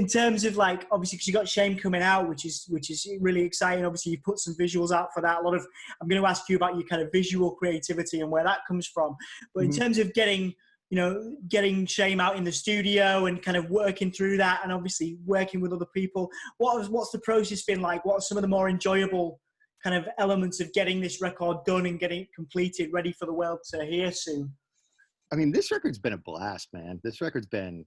in terms of like, obviously, because you got Shame coming out, which is really exciting. Obviously, you put some visuals out for that. I'm going to ask you about your kind of visual creativity and where that comes from. But in terms of getting Shame out in the studio and kind of working through that, and obviously working with other people, what's the process been like? What are some of the more enjoyable kind of elements of getting this record done and getting it completed, ready for the world to hear soon? I mean, this record's been a blast, man. This record's been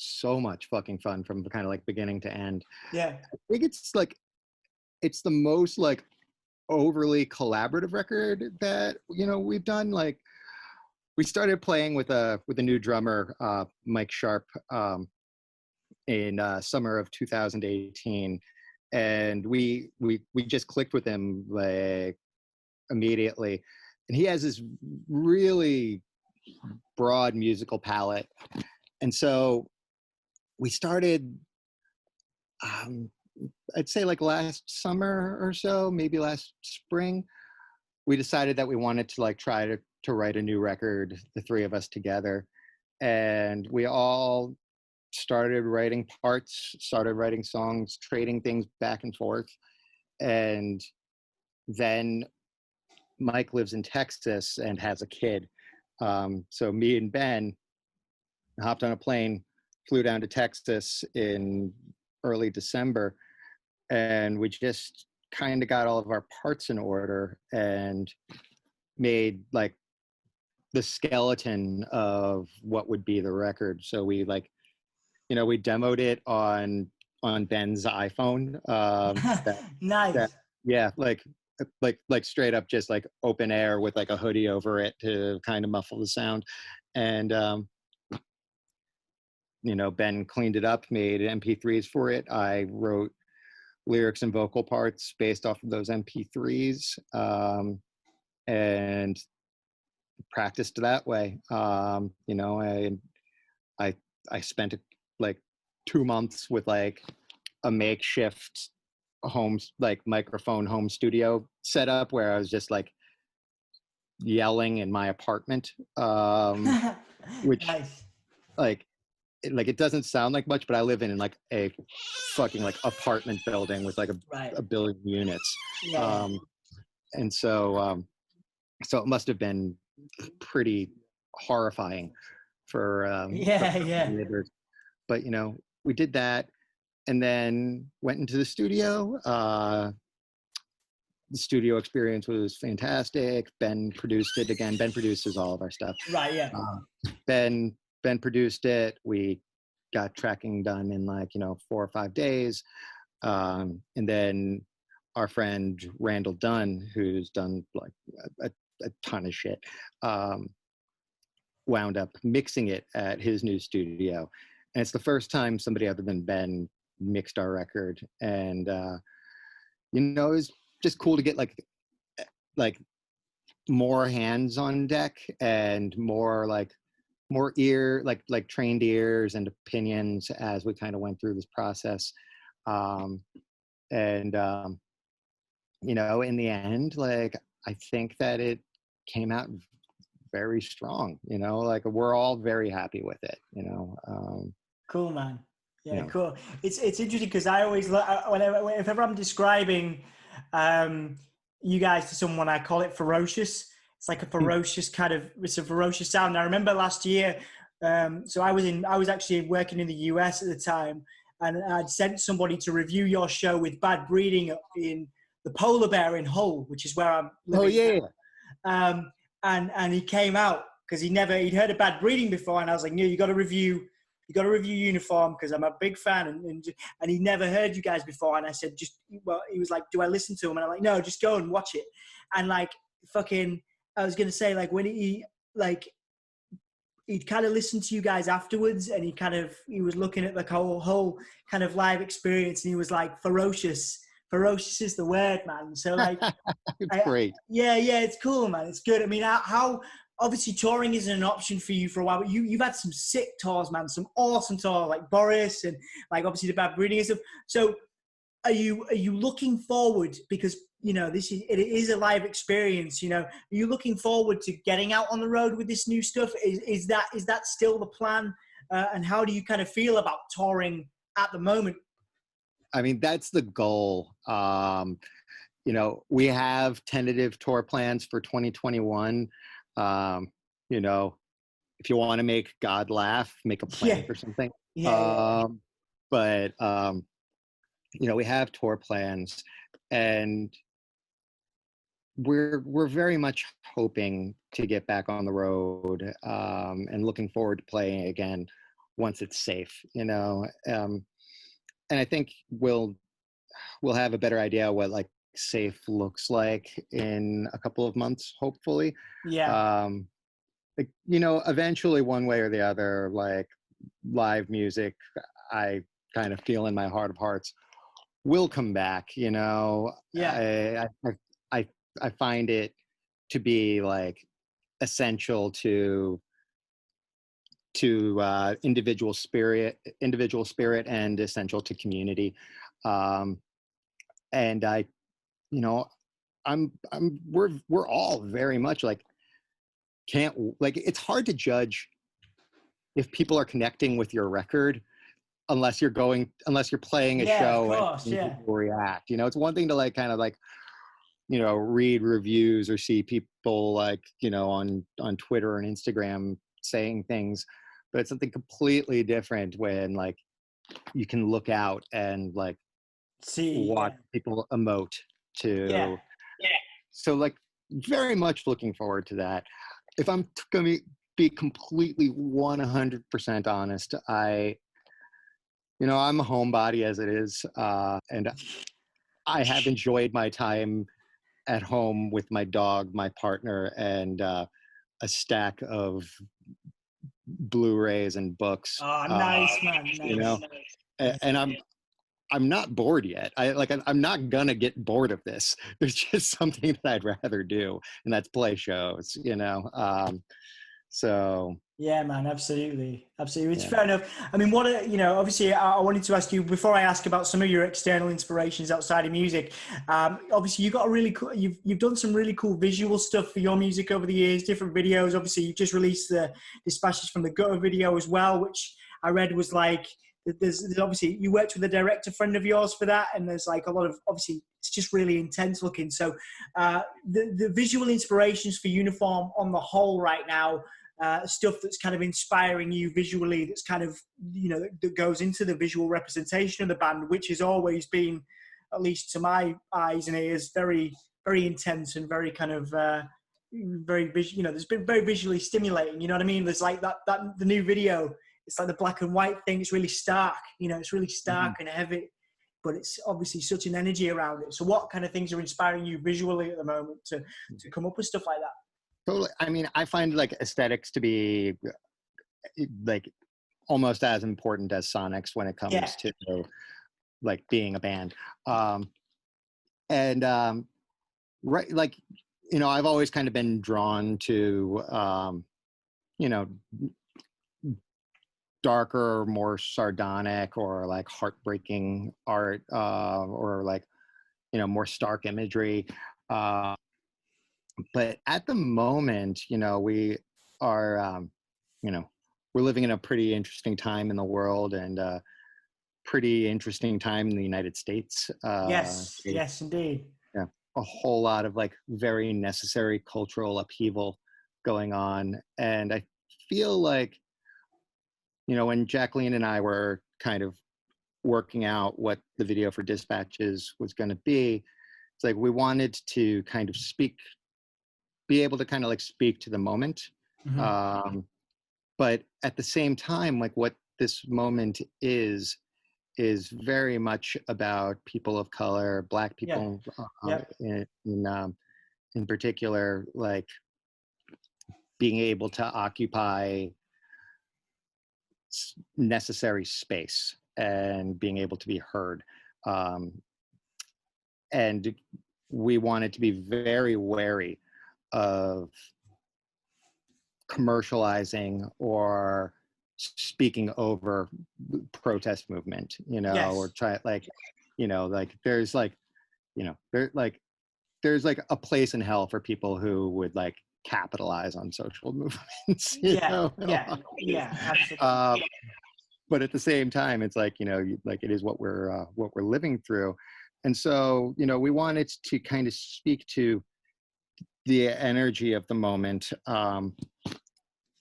so much fucking fun from kind of like beginning to end. Yeah. I think it's the most like overly collaborative record that, we've done. Like, we started playing with a new drummer, Mike Sharp, in summer of 2018. And we just clicked with him like immediately, and he has this really broad musical palette, and so we started I'd say like last summer or so, maybe last spring, we decided that we wanted to like try to write a new record, the three of us together, and we all started writing parts, started writing songs, trading things back and forth. And then Mike lives in Texas and has a kid. So me and Ben hopped on a plane, flew down to Texas in early December, and we just kind of got all of our parts in order and made like the skeleton of what would be the record. So we like, we demoed it on Ben's iPhone. Nice. Yeah, like straight up just like open air with like a hoodie over it to kind of muffle the sound. And Ben cleaned it up, made MP3s for it. I wrote lyrics and vocal parts based off of those MP3s, and practiced that way. I spent like 2 months with like a makeshift microphone home studio setup where I was just like yelling in my apartment, which nice. It doesn't sound like much, but I live in like a fucking like apartment building with like a billion units. Yeah. And so it must have been pretty horrifying for neighbors. But we did that, and then went into the studio. The studio experience was fantastic. Ben produced it again. Ben produces all of our stuff. Right. Yeah. Ben produced it. We got tracking done in like 4 or 5 days, and then our friend Randall Dunn, who's done like a ton of shit, wound up mixing it at his new studio. And it's the first time somebody other than Ben mixed our record. And, it was just cool to get like more hands on deck and more trained ears and opinions as we kind of went through this process. In the end, like, I think that it came out very strong, we're all very happy with it, Cool, man. Yeah, cool. It's interesting because I always whenever I'm describing you guys to someone, I call it ferocious. It's like a ferocious it's a ferocious sound. And I remember last year, so I was actually working in the US at the time, and I'd sent somebody to review your show with Bad Breeding in the Polar Bear in Hull, which is where I'm living. Oh yeah. And he came out because he'd heard of Bad Breeding before, and I was like, no, you got to review Uniform because I'm a big fan, and he never heard you guys before. And I said, he was like, do I listen to him? And I'm like, no, just go and watch it. And like fucking, I was gonna say, like, when he'd kind of listened to you guys afterwards, and he was looking at the whole kind of live experience, and he was like, ferocious is the word, man. So like, it's great. Yeah, it's cool, man. It's good. I mean, how obviously touring isn't an option for you for a while, but you've had some sick tours, man. Some awesome tours, like Boris and like obviously the Bad Breeding and stuff. So are you looking forward, because it is a live experience, are you looking forward to getting out on the road with this new stuff? Is that still the plan? And how do you kind of feel about touring at the moment? I mean, that's the goal. We have tentative tour plans for 2021. You know, if you want to make God laugh, make a plan for something. But we have tour plans, and we're very much hoping to get back on the road, and looking forward to playing again once it's safe. And I think we'll have a better idea what like safe looks like in a couple of months, hopefully. Eventually, one way or the other, like live music, I kind of feel in my heart of hearts will come back. I find it to be like essential to individual spirit, and essential to community. And we're all very much like it's hard to judge if people are connecting with your record unless you're playing a show and people react. It's one thing to like kind of like read reviews or see people like on Twitter and Instagram saying things, but it's something completely different when like you can look out and like watch people emote to. So like very much looking forward to that. If I'm gonna be completely 100% honest, I'm a homebody as it is, and I have enjoyed my time at home with my dog, my partner, and a stack of Blu-rays and books. Oh, nice, man. Nice. And I'm not bored yet. I'm not gonna get bored of this. There's just something that I'd rather do, and that's play shows. So yeah, man, absolutely. It's fair enough. I mean, obviously I wanted to ask you before I ask about some of your external inspirations outside of music. Obviously you got a really cool, you've done some really cool visual stuff for your music over the years, different videos. Obviously you've just released the Dispatches from the Gutter video as well, which I read was like, there's obviously you worked with a director friend of yours for that, and there's like a lot of, obviously it's just really intense looking. So the visual inspirations for Uniform on the whole right now, stuff that's kind of inspiring you visually, that's kind of that goes into the visual representation of the band, which has always been, at least to my eyes and ears, very, very intense and very kind of very visual. There's been very visually stimulating. You know what I mean? There's like that the new video. It's like the black and white thing. It's really stark. It's really stark and heavy, but it's obviously such an energy around it. So what kind of things are inspiring you visually at the moment to come up with stuff like that? Totally. I mean, I find like aesthetics to be like almost as important as sonics when it comes to like being a band. Right. Like, I've always kind of been drawn to, darker, more sardonic or like heartbreaking art, or like, more stark imagery. But at the moment, we are, we're living in a pretty interesting time in the world, and a pretty interesting time in the United States. Yes, indeed. Yeah, a whole lot of like very necessary cultural upheaval going on. And I feel like, when Jacqueline and I were kind of working out what the video for Dispatches was going to be, it's like we wanted to kind of be able to kind of like speak to the moment. But at the same time, like what this moment is very much about people of color, Black people in particular, like being able to occupy necessary space and being able to be heard. And we wanted to be very wary of commercializing or speaking over protest movement, or try like, like there's like, there's like a place in hell for people who would like capitalize on social movements. Absolutely. but at the same time, it's like, like it is what we're living through. And so, we wanted to kind of speak to the energy of the moment. And,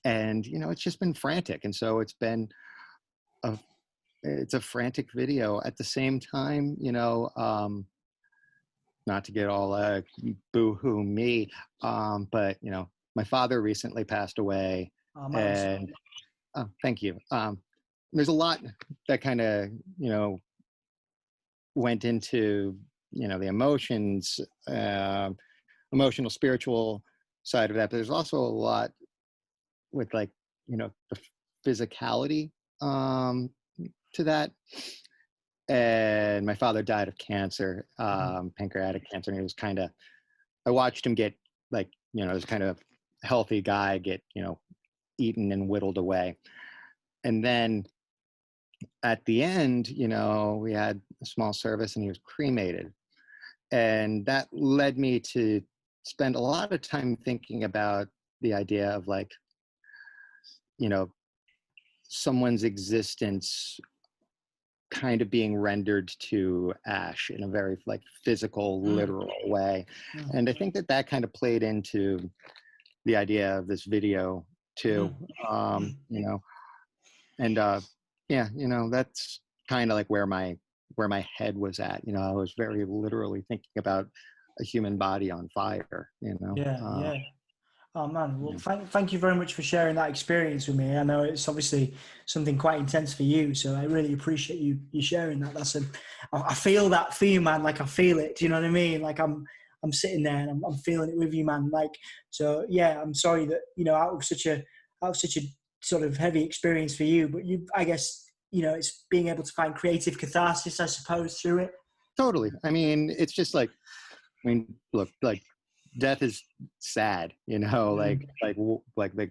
it's just been frantic. And so it's a frantic video. At the same time, not to get all boo-hoo me, but, my father recently passed away. Oh, And thank you. There's a lot that kind of, went into, the emotions, emotional, spiritual side of that. But there's also a lot with like, the physicality to that. And my father died of cancer, pancreatic cancer. And it was I watched him get like, this kind of healthy guy get, eaten and whittled away. And then at the end, we had a small service and he was cremated. And that led me to spend a lot of time thinking about the idea of like, someone's existence kind of being rendered to ash in a very like physical, literal way. And I think that kind of played into the idea of this video too. And that's kind of like where my head was at. I was very literally thinking about a human body on fire. Yeah. Oh man, well, thank you very much for sharing that experience with me. I know it's obviously something quite intense for you, so I really appreciate you sharing that. I feel that for you, man. Like I feel it. Do you know what I mean? Like I'm sitting there and I'm feeling it with you, man. Like so, yeah. I'm sorry that out of such a sort of heavy experience for you, but I guess it's being able to find creative catharsis, I suppose, through it. Totally. I mean, it's just like, look, like death is sad, like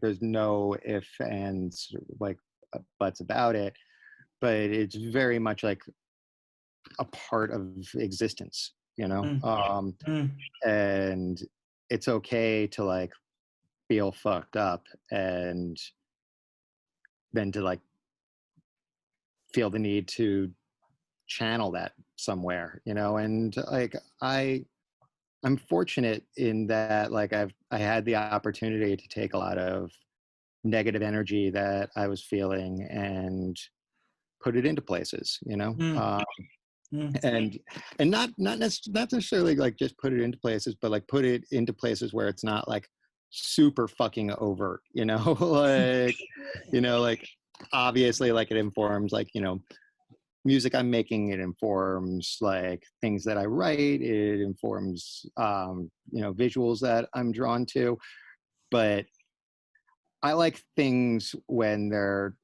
there's no ifs, ands, like buts about it, but it's very much like a part of existence, and it's okay to like feel fucked up and then to like feel the need to channel that somewhere, and like I'm fortunate in that like I had the opportunity to take a lot of negative energy that I was feeling and put it into places, and not necessarily like just put it into places, but like put it into places where it's not like super fucking overt, like like obviously like it informs like music I'm making, it informs like things that I write, it informs visuals that I'm drawn to, but I like things when they're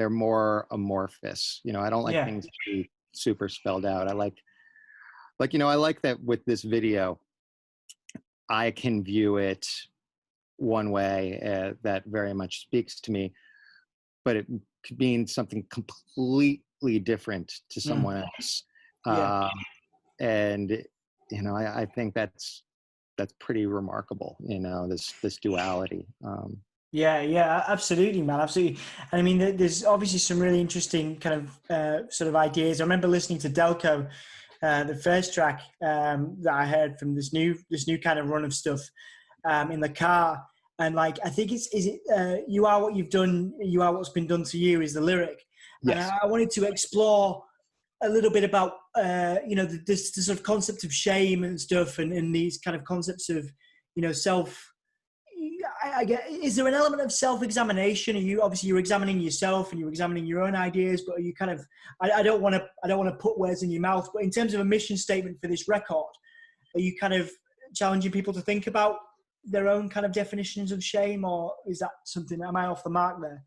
more amorphous. I don't like things to be super spelled out. I like I like that with this video I can view it one way that very much speaks to me, but it could mean something completely different to someone else. And I think that's pretty remarkable, this duality. Yeah, absolutely, man, absolutely. And I mean, there's obviously some really interesting kind of sort of ideas. I remember listening to Delco, the first track that I heard from this new kind of run of stuff in the car. And like, I think you are what you've done, you are what's been done to you is the lyric. Yes. And I wanted to explore a little bit about, this sort of concept of shame and stuff and these kind of concepts of, self. I get, is there an element of self-examination? You're examining yourself and you're examining your own ideas, but are you kind of, I don't want to put words in your mouth, but in terms of a mission statement for this record, are you kind of challenging people to think about their own kind of definitions of shame, or is that something, am I off the mark there?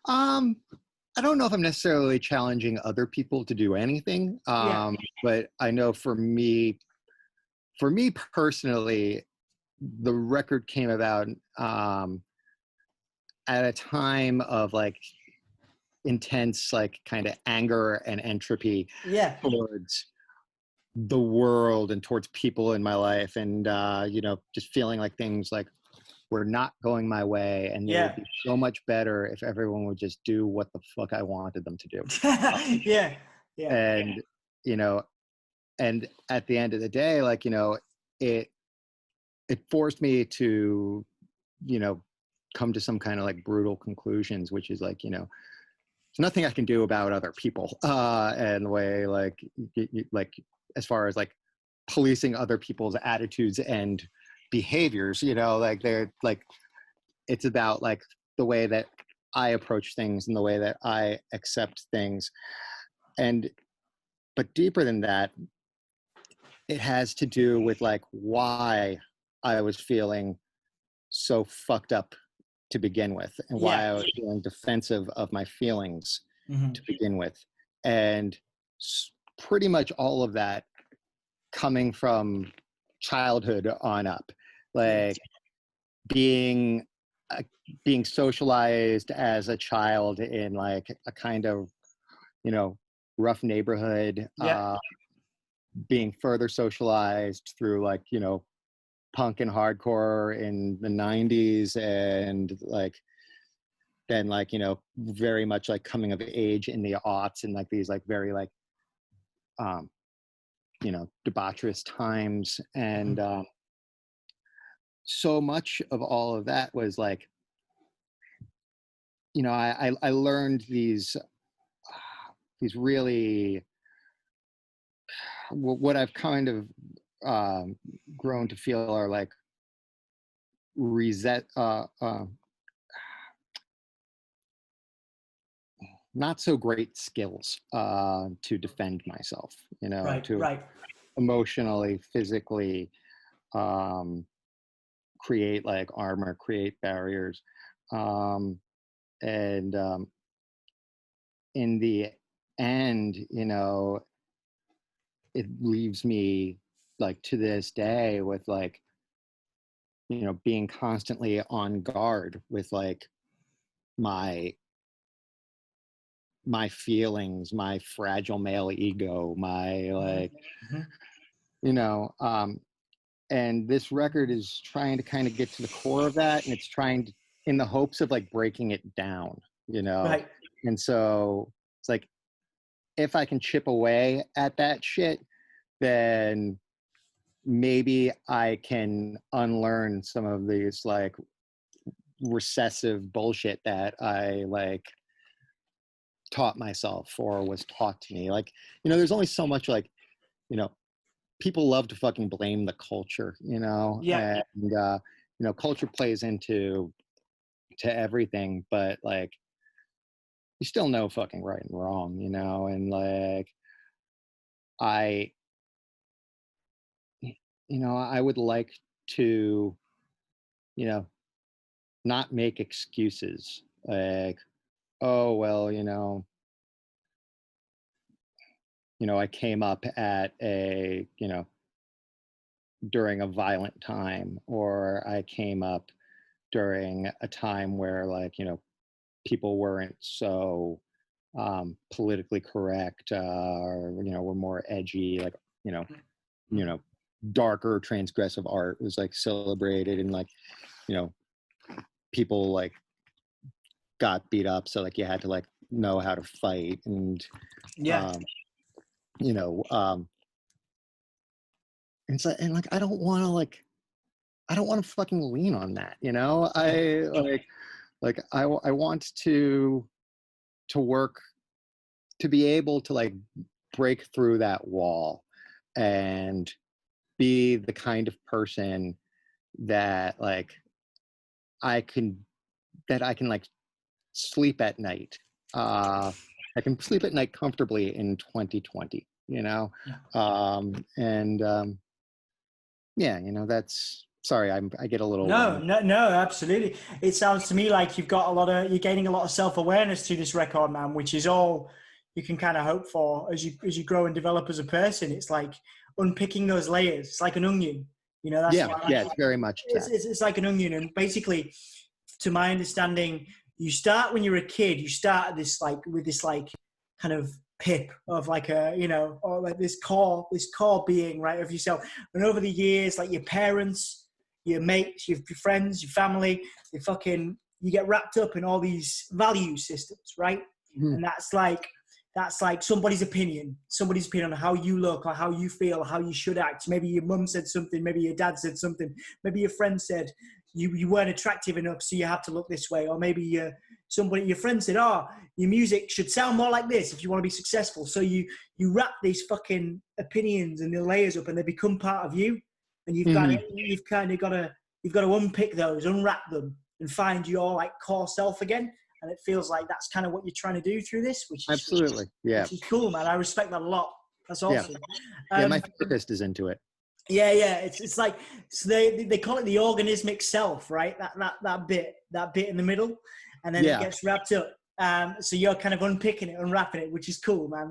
I don't know if I'm necessarily challenging other people to do anything. But I know for me personally, the record came about at a time of like intense, like kind of anger and entropy towards the world and towards people in my life. And, just feeling like things like were not going my way, and they would be so much better if everyone would just do what the fuck I wanted them to do. Yeah. And, you know, and at the end of the day, like, you know, it forced me to, you know, come to some kind of like brutal conclusions, which is like, you know, there's nothing I can do about other people, and the way like, like as far as like policing other people's attitudes and behaviors, you know, like they're like, it's about like the way that I approach things and the way that I accept things. But deeper than that, it has to do with like why I was feeling so fucked up to begin with, and why I was feeling defensive of my feelings to begin with. And pretty much all of that coming from childhood on up, like being socialized as a child in like a kind of, you know, rough neighborhood, being further socialized through like, you know, punk and hardcore in the 90s, and like then like, you know, very much like coming of age in the aughts, and like these like very like you know, debaucherous times. And so much of all of that was like, you know, I learned these really, what I've kind of grown to feel are like not so great skills to defend myself, you know, emotionally, physically, create like armor, create barriers. And in the end, you know, it leaves me like to this day with like, you know, being constantly on guard with like my feelings, my fragile male ego, my like, you know, and this record is trying to kind of get to the core of that, and it's trying to, in the hopes of like breaking it down, you know. And so it's like, if I can chip away at that shit, then maybe I can unlearn some of these like recessive bullshit that I like taught myself or was taught to me. Like, you know, there's only so much like, you know, people love to fucking blame the culture, you know, and you know, culture plays into everything, but like, you still know fucking right and wrong, you know. And like, you know, I would like to, you know, not make excuses like, oh, well, you know, I came up at a, you know, during a violent time, or I came up during a time where like, you know, people weren't so politically correct, or, you know, were more edgy, like, you know, darker transgressive art was like celebrated, and like, you know, people like got beat up, so like you had to like know how to fight, and you know, and it's like, and like I don't want to fucking lean on that, you know. I want to work to be able to like break through that wall and be the kind of person that like I can like sleep at night. I can sleep at night comfortably in 2020, you know. Yeah, you know, that's, sorry, I get a little no, absolutely. It sounds to me like you're gaining a lot of self-awareness through this record, man, which is all you can kind of hope for as you grow and develop as a person. It's like unpicking those layers. It's like an onion, you know. That's it's very much it's like an onion. And basically, to my understanding, you start when you're a kid, you start this like with this like kind of pip of like a, you know, or like this core being, right, of yourself. And over the years, like your parents, your mates, your friends, your family, you get wrapped up in all these value systems, right? Mhm. And that's like somebody's opinion on how you look or how you feel, how you should act. Maybe your mum said something, maybe your dad said something, maybe your friend said you weren't attractive enough, so you have to look this way. Or maybe your friend said, oh, your music should sound more like this if you want to be successful. So you wrap these fucking opinions and the layers up, and they become part of you. And you've got to unpick those, unwrap them, and find your like core self again. And it feels like that's kind of what you're trying to do through this, which is Absolutely. Yeah. which is cool, man. I respect that a lot. That's awesome. Yeah, my therapist is into it. Yeah. It's like, so they call it the organismic self, right? That bit in the middle, and then it gets wrapped up. So you're kind of unpicking it, unwrapping it, which is cool, man.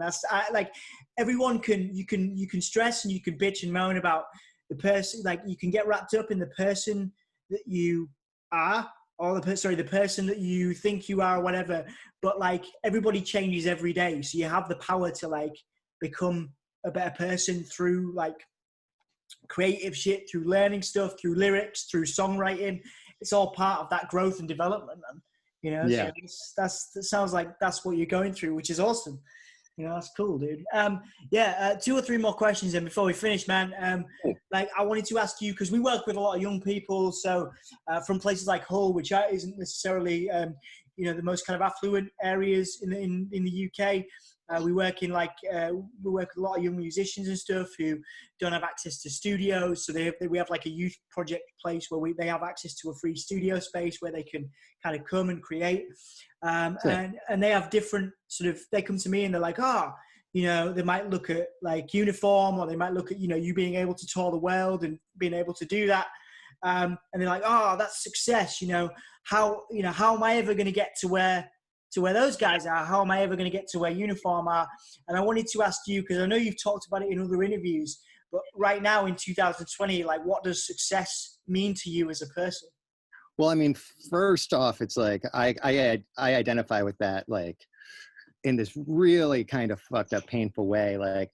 Like everyone you can stress and you can bitch and moan about the person. Like you can get wrapped up in the person that you are, or the person that you think you are, or whatever. But like everybody changes every day, so you have the power to like become a better person through like creative shit, through learning stuff, through lyrics, through songwriting. It's all part of that growth and development, man. You know, Yeah. so that sounds like that's what you're going through, which is awesome. You know, that's cool, dude. 2 or 3 more questions, and before we finish, man. Like I wanted to ask you, because we work with a lot of young people, so from places like Hull, which isn't necessarily, the most kind of affluent areas in the UK. We work with a lot of young musicians and stuff who don't have access to studios. So we have like a youth project place where they have access to a free studio space where they can kind of come and create. And they have different they come to me and they're like, they might look at like uniform, or they might look at, you being able to tour the world and being able to do that. And they're like, that's success. How am I ever going to get to where those guys are? How am I ever going to get to where Uniform are? And I wanted to ask you, because I know you've talked about it in other interviews, but right now in 2020, like what does success mean to you as a person? Well, I mean, first off, it's like I identify with that, like in this really kind of fucked up, painful way. Like,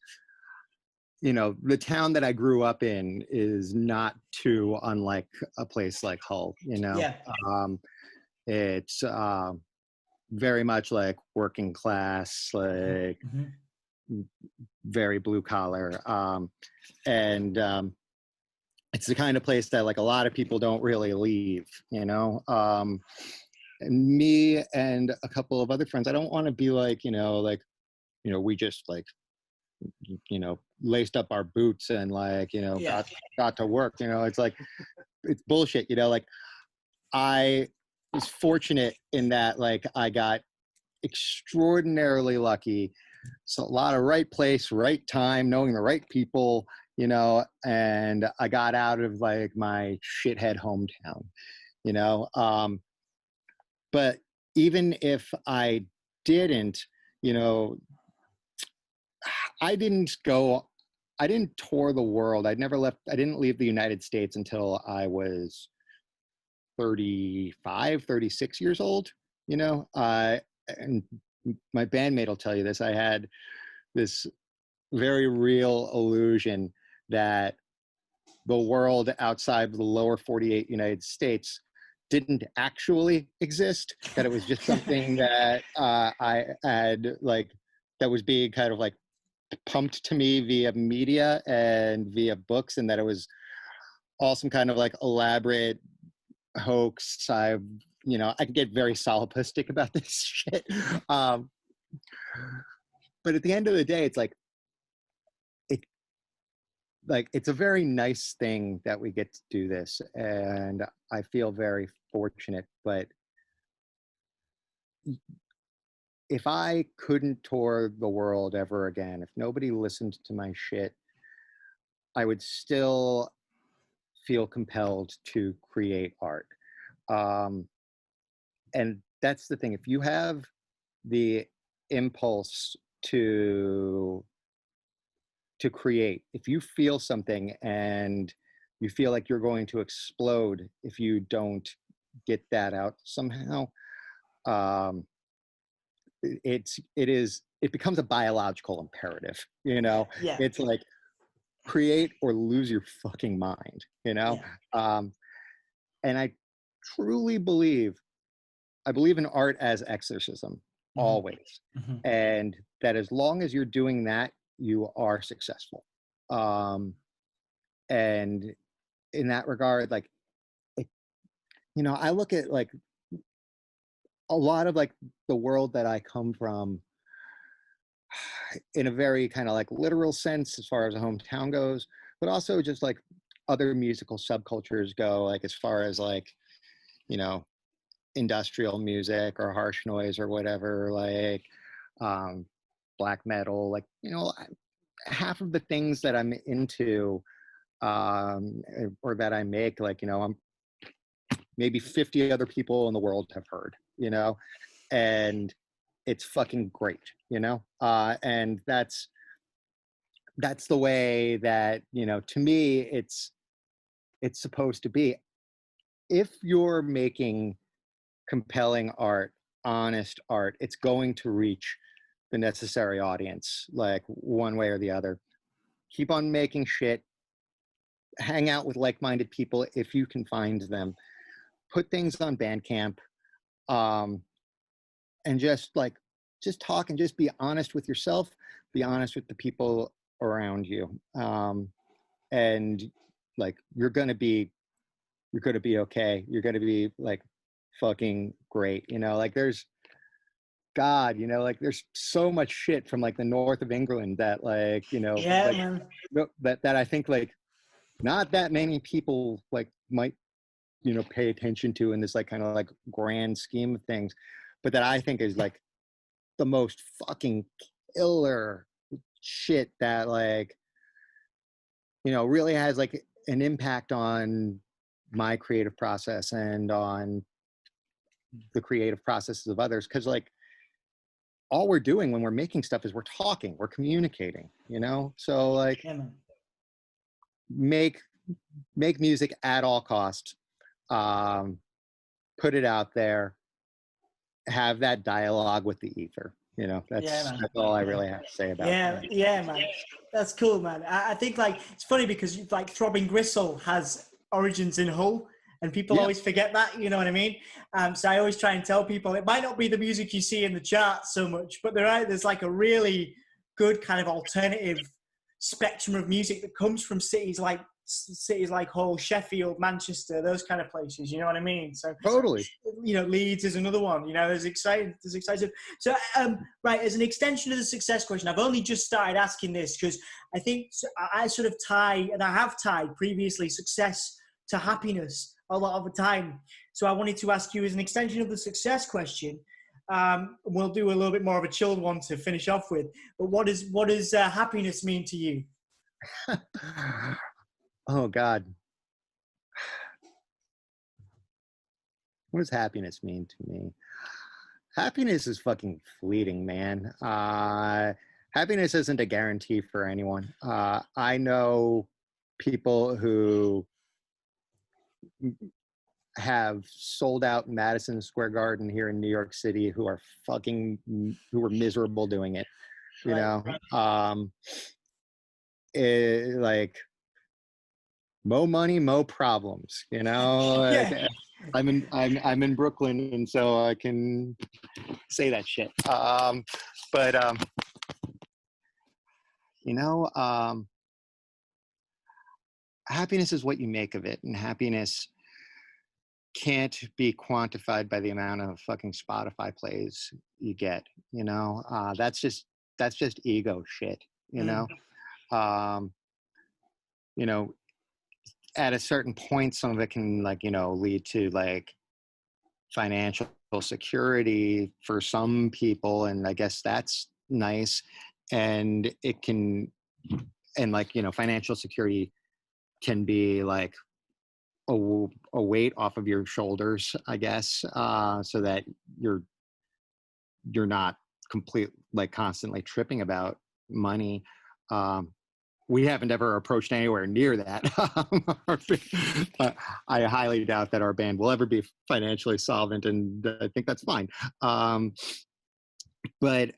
the town that I grew up in is not too unlike a place like Hull, Yeah. It's very much like working class, like very blue collar. And it's the kind of place that like a lot of people don't really leave, and me and a couple of other friends, I don't want to be like, we just like, laced up our boots and like, got to work, it's like, it's bullshit, like I was fortunate in that, like I got extraordinarily lucky. So a lot of right place, right time, knowing the right people, and I got out of like my shithead hometown, but even if I didn't, I didn't tour the world. I didn't leave the United States until I was 35, 36 years old, and my bandmate will tell you this. I had this very real illusion that the world outside the lower 48 United States didn't actually exist, that it was just something that I had like, that was being kind of like pumped to me via media and via books, and that it was all some kind of like elaborate hoax. I can get very solipsistic about this shit. But at the end of the day, it's like, it's a very nice thing that we get to do this, and I feel very fortunate. But if I couldn't tour the world ever again, if nobody listened to my shit, I would still feel compelled to create art. And that's the thing. If you have the impulse to create, if you feel something and you feel like you're going to explode if you don't get that out somehow, it becomes a biological imperative. Yeah. It's like create or lose your fucking mind. Yeah. and I truly believe, I believe in art as exorcism, Mhm. always. Mhm. And that as long as you're doing that, you are successful. Um, and in that regard, like, it, I look at like a lot of like the world that I come from in a very kind of like literal sense as far as a hometown goes, but also just like other musical subcultures go, like as far as like, you know, industrial music or harsh noise or whatever, like um, black metal, like, half of the things that I'm into or that I make, like, I'm maybe 50 other people in the world have heard, and it's fucking great, and that's the way that, to me, it's supposed to be. If you're making compelling art, honest art, it's going to reach the necessary audience, like one way or the other. Keep on making shit, hang out with like-minded people if you can find them, put things on Bandcamp, um, and just talk and just be honest with yourself, be honest with the people around you. And like you're gonna be okay. You're gonna be like fucking great. Like there's God, like there's so much shit from like the north of England that like, Yeah, like man. that I think like not that many people like might, pay attention to in this like kind of like grand scheme of things, but that I think is like the most fucking killer shit that like, really has like an impact on my creative process and on the creative processes of others. Cause like all we're doing when we're making stuff is we're talking, we're communicating, So like Yeah, man. make music at all costs, um, put it out there, have that dialogue with the ether. Yeah, That's man. all I Yeah. really have to say about Yeah, that. yeah, man. That's cool, man. I think like it's funny because like Throbbing Gristle has origins in Hull, and people Yeah, always forget that. You know what I mean? So I always try and tell people it might not be the music you see in the charts so much, but there's like a really good kind of alternative spectrum of music that comes from cities like Hull, Sheffield, Manchester, those kind of places. You know what I mean? So totally. Leeds is another one. There's exciting. So, right, as an extension of the success question, I've only just started asking this because I think I sort of tie, and I have tied previously, success to happiness a lot of the time. So I wanted to ask you as an extension of the success question. We'll do a little bit more of a chilled one to finish off with. But what does happiness mean to you? Oh God, what does happiness mean to me? Happiness is fucking fleeting, man. Happiness isn't a guarantee for anyone. I know people who have sold out Madison Square Garden here in New York City who are miserable doing it. You Right. know, like mo money, mo problems. Like, Yeah. I'm in Brooklyn, and so I can say that shit. But you know, happiness is what you make of it, and happiness can't be quantified by the amount of fucking Spotify plays you get. That's just ego shit. You know, Mm. um, you know, at a certain point, some of it can like lead to like financial security for some people, and I guess that's nice. And it can, and like financial security can be like a weight off of your shoulders, I guess, so that you're not complete like constantly tripping about money. Um, we haven't ever approached anywhere near that. I highly doubt that our band will ever be financially solvent, and I think that's fine. But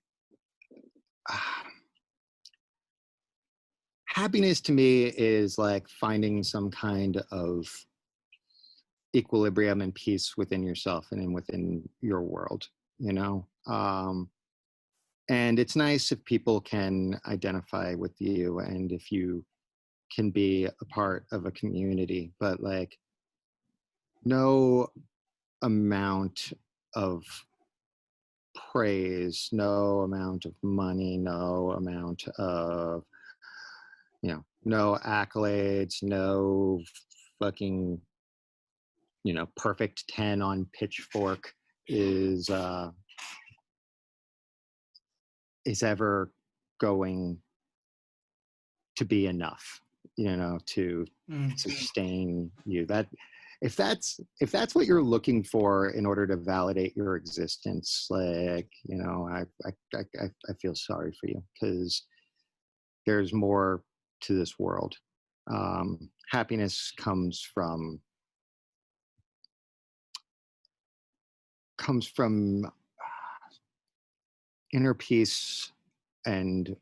happiness to me is like finding some kind of equilibrium and peace within yourself and within your world, you know. And it's nice if people can identify with you and if you can be a part of a community, but like no amount of praise, no amount of money, no amount of, you know, no accolades, no fucking, you know, perfect 10 on Pitchfork is ever going to be enough, you know, to sustain you. That if that's what you're looking for in order to validate your existence, like, you know, I feel sorry for you, because there's more to this world. Happiness comes from inner peace and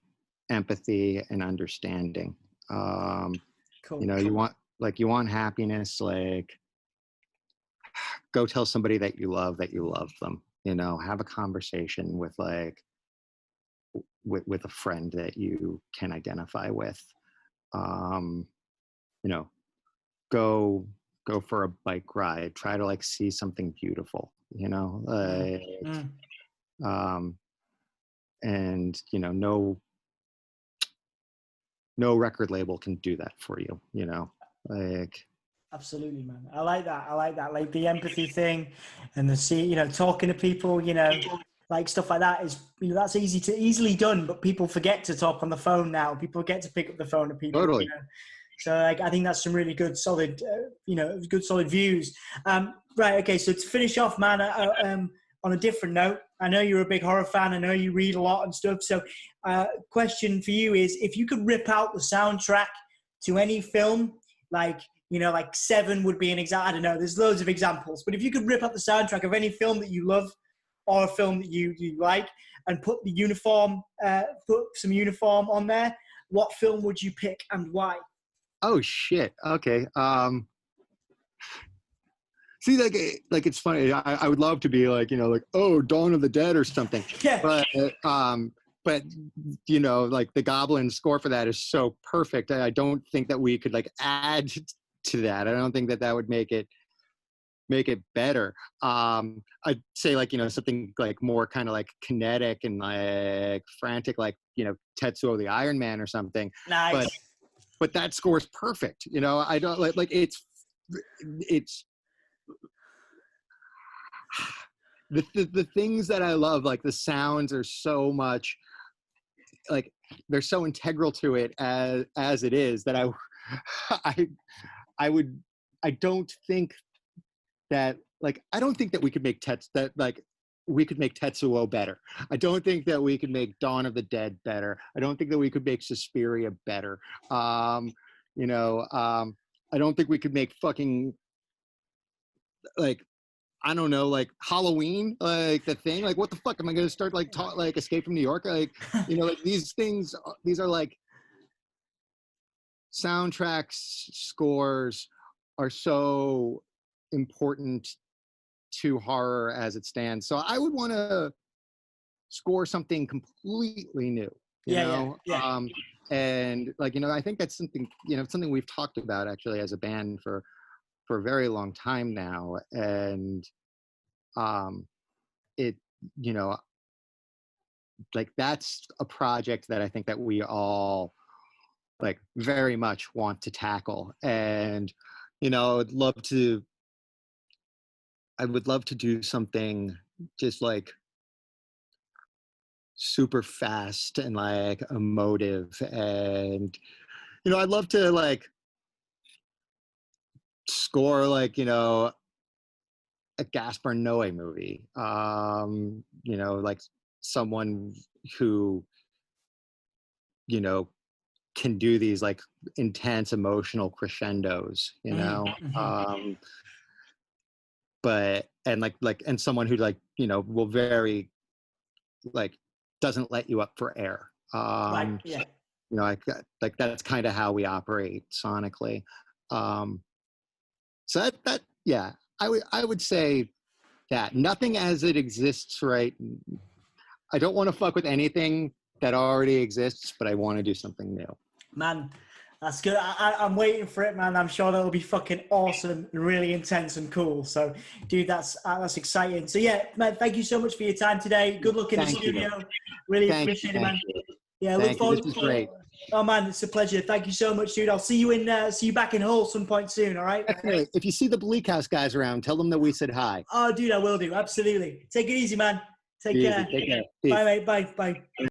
empathy and understanding. Cool. You know, you want happiness, like go tell somebody that you love them, you know, have a conversation with with a friend that you can identify with. You know, go for a bike ride, try to like see something beautiful, you know, like and you know, no record label can do that for you, you know, like. Absolutely, man. I like that. Like the empathy thing and you know, talking to people, you know, like stuff like that is, you know, that's easily done, but people forget to talk on the phone now. People forget to pick up the phone to people. Totally. You know? So like, I think that's some really good, solid, you know, good, solid views. Right. Okay. So to finish off, man, on a different note, I know you're a big horror fan. I know you read a lot and stuff. So question for you is, if you could rip out the soundtrack to any film, like, you know, like Seven would be an example. I don't know. There's loads of examples. But if you could rip up the soundtrack of any film that you love or a film that you like and put some uniform on there, what film would you pick and why? Oh, shit. Okay. See, like it's funny. I would love to be like, you know, like, oh, Dawn of the Dead or something. Yeah. But you know, like the Goblin score for that is so perfect. I don't think that we could like add to that. I don't think that would make it better. I'd say like, you know, something like more kind of like kinetic and like frantic, like, you know, Tetsuo the Iron Man or something. Nice. But that score is perfect. You know, I don't like it's the things that I love, like the sounds are so much, like they're so integral to it as it is, that I don't think that, like, I don't think that we could make Tetsuo better. I don't think that we could make Dawn of the Dead better. I don't think that we could make Suspiria better. You know, I don't think we could make fucking, like, I don't know, like Halloween, like the thing, like what the fuck am I going to start like like Escape from New York? Like, you know, like these are like soundtracks, scores are so important to horror as it stands. So I would want to score something completely new, you know? Yeah. And like, you know, I think that's something, you know, something we've talked about actually as a band for a very long time now. And it, you know, like that's a project that I think that we all like very much want to tackle. And, you know, I would love to do something just like super fast and like emotive. And, you know, I'd love to like score like, you know, a Gaspar Noé movie. You know, like someone who, you know, can do these like intense emotional crescendos, you know. But and and someone who, like, you know, will very like doesn't let you up for air. Right. Yeah. You know, like that's kind of how we operate sonically. So that yeah, I would say that nothing as it exists, right? I don't want to fuck with anything that already exists, but I want to do something new. Man, that's good. I'm waiting for it, man. I'm sure that'll be fucking awesome and really intense and cool. So, dude, that's exciting. So, yeah, man, thank you so much for your time today. Good luck in the studio. Really appreciate it, man. Yeah, look forward. This is great. Oh man, it's a pleasure. Thank you so much, dude. I'll see you back in Hull some point soon. All right. Definitely. If you see the Bleak House guys around, tell them that we said hi. Oh, dude, I will do. Absolutely. Take it easy, man. Take care. Take care. Bye, mate. Bye.